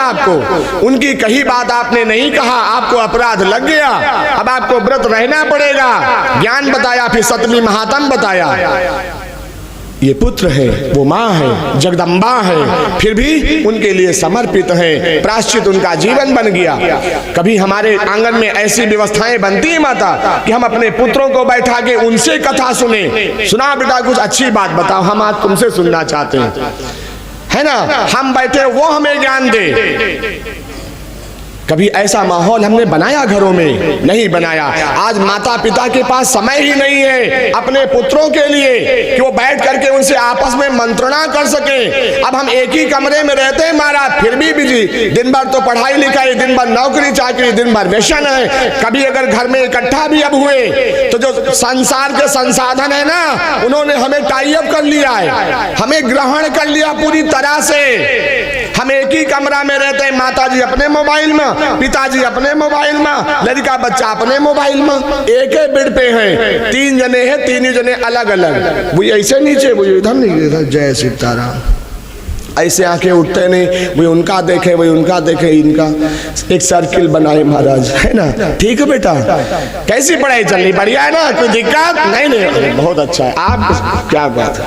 आपको, उनकी कही बात आपने नहीं कहा, आपको अपराध लग गया, अब आपको व्रत रहना पड़ेगा। ज्ञान बताया, फिर सतमी महात्म बताया। ये पुत्र है, वो माँ है, जगदम्बा है, फिर भी उनके लिए समर्पित है, प्रायश्चित उनका जीवन बन गया। कभी हमारे आंगन में ऐसी व्यवस्थाएं बनती है माता कि हम अपने पुत्रों को बैठा के उनसे कथा सुने, सुना बेटा कुछ अच्छी बात बताओ, हम आज तुमसे सुनना चाहते हैं, है ना, हम बैठे वो हमें ज्ञान दे। कभी ऐसा माहौल हमने बनाया घरों में? नहीं बनाया। आज माता पिता के पास समय ही नहीं है अपने पुत्रों के लिए कि वो बैठ करके उनसे आपस में मंत्रणा कर सके। अब हम एक ही कमरे में रहते हैं महाराज, फिर भी बिजी, दिन भर तो पढ़ाई लिखाई, दिन भर नौकरी चाकरी, दिन भर व्यसन है। कभी अगर घर में इकट्ठा भी अब हुए तो जो संसार के संसाधन है ना, उन्होंने हमें टाई अप कर लिया है, हमें ग्रहण कर लिया पूरी तरह से। हम एक ही कमरा में रहते हैं, माता जी अपने मोबाइल में, पिताजी अपने मोबाइल में, लड़का बच्चा अपने मोबाइल में, एक ही बेड पे हैं, 3 जने हैं, 3 जने अलग अलग, वो ऐसे नीचे, वो इधर नहीं, इधर जय सीताराम, ऐसे आंखें उठते नहीं, वो उनका देखे, वो उनका देखे, इनका एक सर्किल बनाए महाराज, है ना। ठीक है बेटा, कैसी पढ़ाई चल रही? बढ़िया है ना, कोई दिक्कत नहीं? नहीं, बहुत अच्छा है। आप क्या बात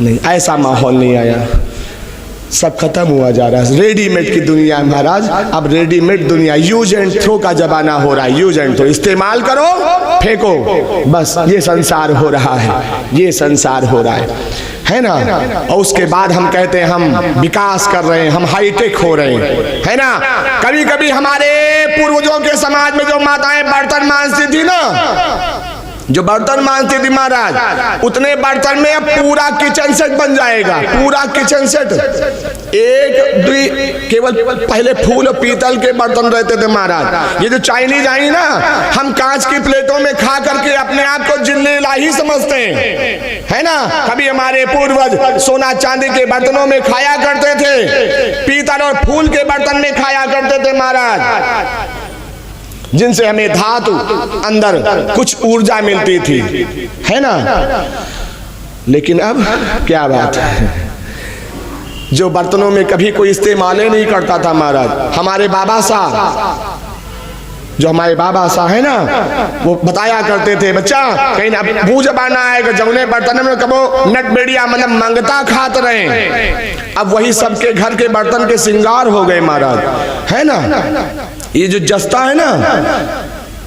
नहीं, ऐसा माहौल नहीं आया, सब खत्म हुआ जा रहा है। रेडीमेड की दुनिया है महाराज, अब रेडीमेड दुनिया, यूज एंड थ्रो का जमाना हो रहा है। यूज एंड थ्रो, इस्तेमाल करो फेंको, बस ये संसार हो रहा है, ये संसार हो रहा है ना। और उसके बाद हम कहते हैं हम विकास कर रहे हैं, हम हाईटेक हो रहे हैं, है ना। कभी कभी हमारे पूर्वजों के समाज में जो माताएं बर्तन मांजती थी ना, जो बर्तन मांजती थी महाराज, उतने बर्तन में अब पूरा किचन सेट बन जाएगा, पूरा किचन सेट। एक दुई केवल पहले फूल और पीतल के बर्तन रहते थे महाराज, ये जो चाइनीज आई ना, हम कांच की प्लेटों में खा करके अपने आप को जिन्ने इलाही समझते हैं, है ना। कभी हमारे पूर्वज सोना चांदी के बर्तनों में खाया करते थे, पीतल और फूल के बर्तन में खाया करते थे महाराज, जिनसे हमें धातु अंदर कुछ ऊर्जा मिलती थी, है ना। लेकिन अब क्या बात है, जो बर्तनों में कभी कोई इस्तेमाल नहीं करता था महाराज, हमारे बाबा साहब, जो हमारे बाबा साहब है ना, वो बताया करते थे, बच्चा कहीं ना मुंह जबाना आएगा, जौने बर्तन में कबो नट बेड़िया मतलब मंगता खात रहे। अब वही सबके घर के बर्तन के श्रृंगार हो गए महाराज, है ना। ये जो जस्ता है ना,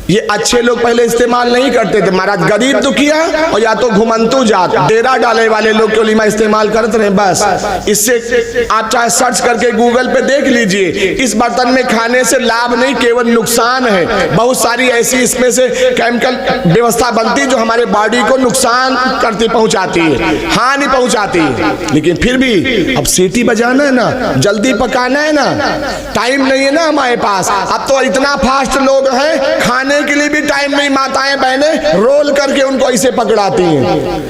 ये अच्छे लोग पहले इस्तेमाल नहीं करते थे महाराज, गरीब दुखिया और या तो घुमंतु जात, डेरा डाले वाले लोग केवल इस्तेमाल करते रहे बस। इससे आप चाहे सर्च करके गूगल पे देख लीजिए, इस बर्तन में खाने से लाभ नहीं केवल नुकसान है। बहुत सारी ऐसी इसमें से केमिकल व्यवस्था बनती जो हमारे बॉडी को नुकसान करती, पहुंचाती है, हानि पहुंचाती है। लेकिन फिर भी अब सीटी बजाना है ना, जल्दी पकाना है ना, टाइम नहीं है ना हमारे पास। अब तो इतना फास्ट लोग हैं, खाने के लिए भी टाइम नहीं, माताएं बहनें रोल करके उनको ऐसे पकड़ाती हैं,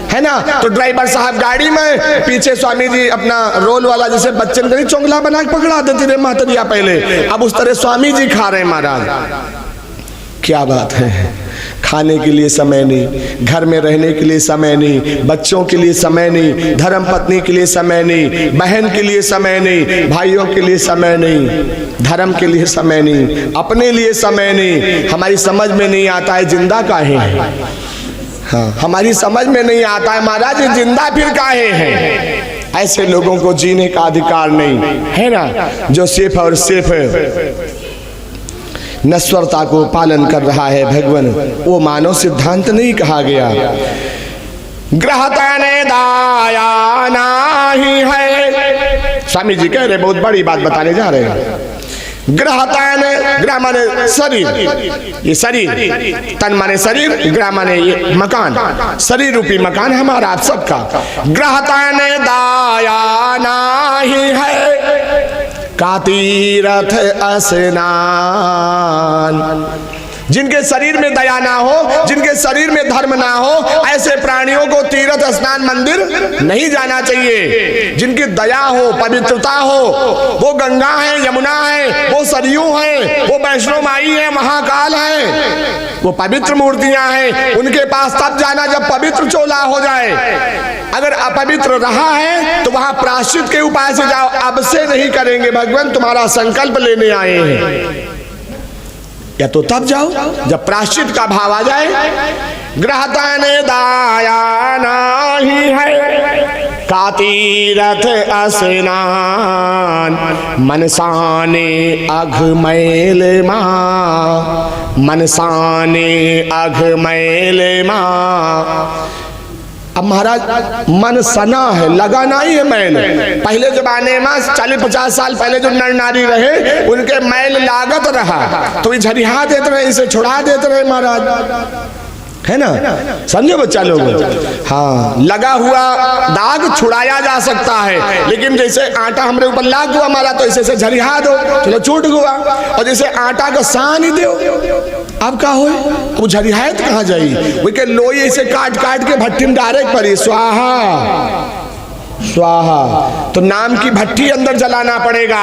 है ना। तो ड्राइवर साहब गाड़ी में, पीछे स्वामी जी अपना रोल वाला जैसे बच्चे को चोंगला बना के पकड़ा देते थे माता जी पहले, अब उस तरह स्वामी जी खा रहे हैं महाराज। क्या बात है, खाने के लिए समय नहीं, घर में रहने के लिए समय नहीं, बच्चों के लिए समय नहीं, धर्म पत्नी के लिए समय नहीं, बहन के लिए समय नहीं, भाइयों के लिए समय नहीं, धर्म के लिए समय नहीं, अपने लिए समय नहीं। हमारी समझ में नहीं आता है जिंदा काहे हैं, हाँ हमारी समझ में नहीं आता है महाराज जिंदा फिर काहे हैं। ऐसे लोगों को जीने का अधिकार नहीं है ना, जो सिर्फ और सिर्फ नश्वरता को पालन कर रहा है भगवान, वो मानव सिद्धांत नहीं कहा गया। ग्रहता ने दाया नहीं है, स्वामी जी कह रहे, बहुत बड़ी बात बताने जा रहे हैं। ग्रहता ने, ग्रह माने शरीर, ये शरीर, तन माने शरीर, ग्रह माने ये मकान, शरीर रूपी मकान हमारा आप सबका। ग्रहता ने दाया नहीं है का तीर्थ स्नान, जिनके शरीर में दया ना हो, जिनके शरीर में धर्म ना हो, ऐसे प्राणियों को तीर्थ स्नान मंदिर नहीं जाना चाहिए। जिनकी दया हो, पवित्रता हो, वो गंगा है, यमुना है, वो सरयू हैं, वो वैष्णो माई है, महाकाल है, वो पवित्र मूर्तियां हैं। उनके पास तब जाना जब पवित्र चोला हो जाए। अगर अपवित्र रहा है तो वहां प्रायश्चित के उपाय से जाओ। अब से नहीं करेंगे, भगवान तुम्हारा संकल्प लेने आए हैं। या तो तब जाओ जब प्रायश्चित का भाव आ जाए। ग्रहता ने दाया नहीं है का तीरथ स्नान, मनसाने अघ मैल माँ, मनसाने अघ मैल माँ। अब महाराज मन सना है, लगाना ही है मैल। पहले जमाने में 40-50 साल पहले जो नर नारी रहे उनके मैल लागत रहा तो ये झरिया देते रहे, इसे छुड़ा देते रहे महाराज, है ना, समझो बच्चा लोग। हाँ, लगा हुआ दाग छुड़ाया जा सकता है, लेकिन जैसे आटा हमारे ऊपर लाग हुआ हमारा तो इसे झरिया दो, चलो छूट गया। और जैसे आटा का सान ही दो, अब का हो वो झरियात कहाँ जाई, वो के लोई ऐसे काट काट के भट्टी में डायरेक्ट पड़ी, स्वाहा स्वाहा। तो नाम की भट्टी अंदर जलाना पड़ेगा।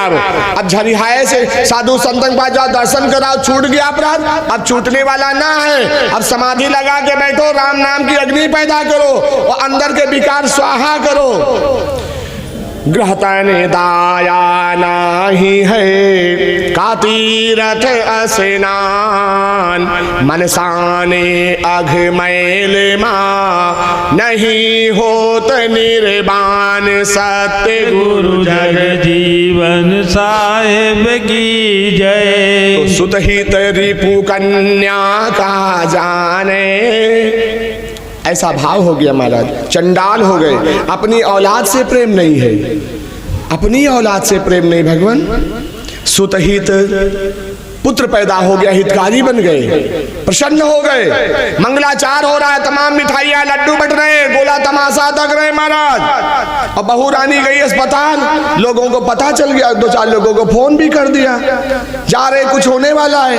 अब झरिहाए से साधु संतन के पास जाओ, दर्शन कराओ, छूट गया अपराध, अब छूटने वाला ना है। अब समाधि लगा के बैठो, राम नाम की अग्नि पैदा करो और अंदर के विकार स्वाहा करो। ग्रहता ने दाया नाही है का तीरथ स्नान, मनसाने अघ मैल माँ, नहीं होत निर्वाण सत्य गुरु जग जीवन साहेब की जय। तो सुतहित रिपु कन्या का जाने, ऐसा भाव हो गया महाराज, चंडाल हो गए। अपनी औलाद से प्रेम नहीं है, अपनी औलाद से प्रेम नहीं। भगवान सुतहित पुत्र पैदा हो गया, हितकारी बन गए, प्रसन्न हो गए, मंगलाचार हो रहा है, तमाम मिठाइयां लड्डू बट रहे, गोला तमाशा तक रहे महाराज। और बहू रानी गई अस्पताल, लोगों को पता चल गया, 2-4 लोगों को फोन भी कर दिया, जा रहे कुछ होने वाला है।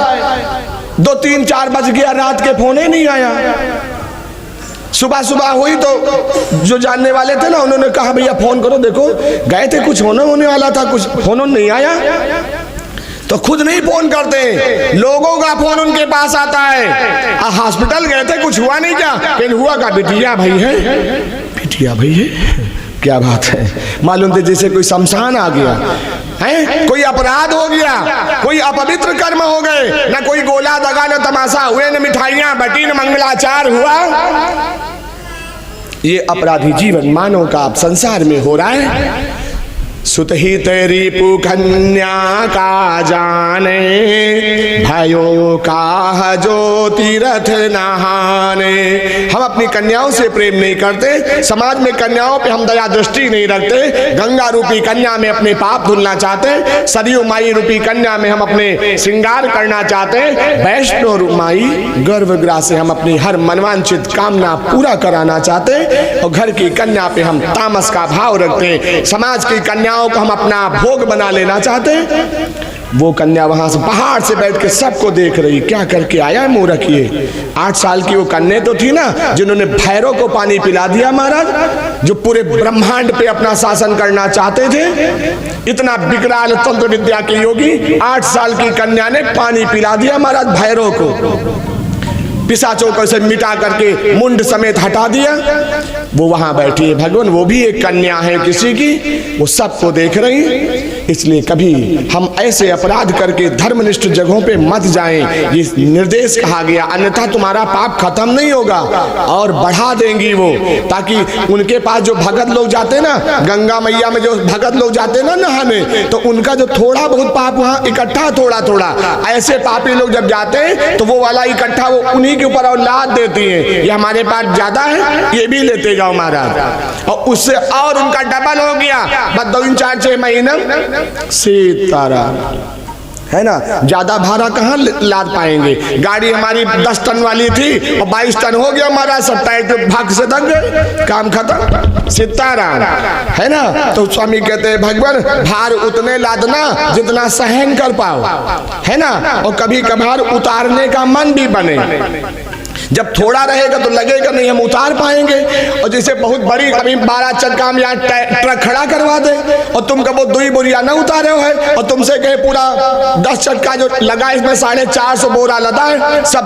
2-3-4 बज गया, रात के फोन ही नहीं आया। सुबह सुबह हुई तो जो जानने वाले थे ना उन्होंने कहा भैया फोन करो, देखो गए थे कुछ होने वाला था, कुछ फोन नहीं आया। तो खुद नहीं फोन करते, लोगों का फोन उनके पास आता है। हॉस्पिटल गए थे, कुछ हुआ नहीं क्या? लेकिन हुआ का बिटिया भाई है, बिटिया भाई है, क्या बात है। मालूम थे जैसे कोई शमशान आ गया है, कोई अपराध हो गया, कोई अपवित्र कर्म हो गए, ना कोई गोला दगा न तमाशा हुए, न मिठाइयां बटी, न मंगलाचार हुआ। ये अपराधी जीवन मानव का अब संसार में हो रहा है। सुतहित रिपु कन्या का जाने, भयो का जो तीरथ नहाने। हम अपनी कन्याओं से प्रेम नहीं करते, समाज में कन्याओं पे हम दया दृष्टि नहीं रखते। गंगा रूपी कन्या में अपने पाप धुलना चाहते, सरयू माई रूपी कन्या में हम अपने श्रृंगार करना चाहते, वैष्णो माई गर्भगृह से हम अपनी हर मनवांचित कामना पूरा कराना चाहते, और घर की कन्या पे हम तामस का भाव रखते। समाज की कन्या को हम अपना भोग बना लेना चाहते। वो कन्या वहां से पहाड़ से बैठ के सबको देख रही, क्या करके आया है मूर्ख ये। 8 साल की वो कन्या तो थी ना, जिन्होंने भैरव को पानी पिला दिया महाराज, जो पूरे ब्रह्मांड पे अपना शासन करना चाहते थे। इतना विकराल तंत्र विद्या के योगी 8 साल की कन्या ने पानी पिला दिया महाराज भैरव को, पिशाचों को से मिटा करके मुंड समेत हटा दिया। वो वहां बैठी है भगवान, वो भी एक कन्या है किसी की, वो सबको देख रही। इसलिए कभी हम ऐसे अपराध करके धर्मनिष्ठ जगहों पे मत जाएं, ये निर्देश कहा गया, अन्यथा तुम्हारा पाप खत्म नहीं होगा और बढ़ा देंगी वो। ताकि उनके पास जो भगत लोग जाते ना, गंगा मैया में जो भगत लोग जाते ना नहाने, तो उनका जो थोड़ा बहुत पाप वहां इकट्ठा थोड़ा थोड़ा, ऐसे पापी लोग जब जाते हैं तो वो वाला इकट्ठा वो उन्हीं के ऊपर औलाद देती है, ये हमारे पास ज्यादा है, ये भी लेते जाओ महाराज। और उससे और उनका डबल हो गया, बस 2-4-6 महीने सीताराम, है ना। ज्यादा भाड़ा कहाँ लाद पाएंगे। गाड़ी हमारी 10 टन वाली थी और 22 टन हो गया हमारा, सब टाइट भाग से दब गए, काम खत्म, सीताराम, है ना। तो स्वामी कहते हैं भगवान भार उतने लादना जितना सहन कर पाओ, है ना, और कभी कभार उतारने का मन भी बने। जब थोड़ा रहेगा तो लगेगा नहीं हम उतार पाएंगे, और जैसे बहुत बड़ी कभी 12 चक्का हम यहाँ ट्रक खड़ा करवा दे और तुम कहो 2 बोरिया ना उतारे हो है, और तुमसे कहे पूरा 10 चक्का जो लगा इसमें 450 बोरा लदा है सब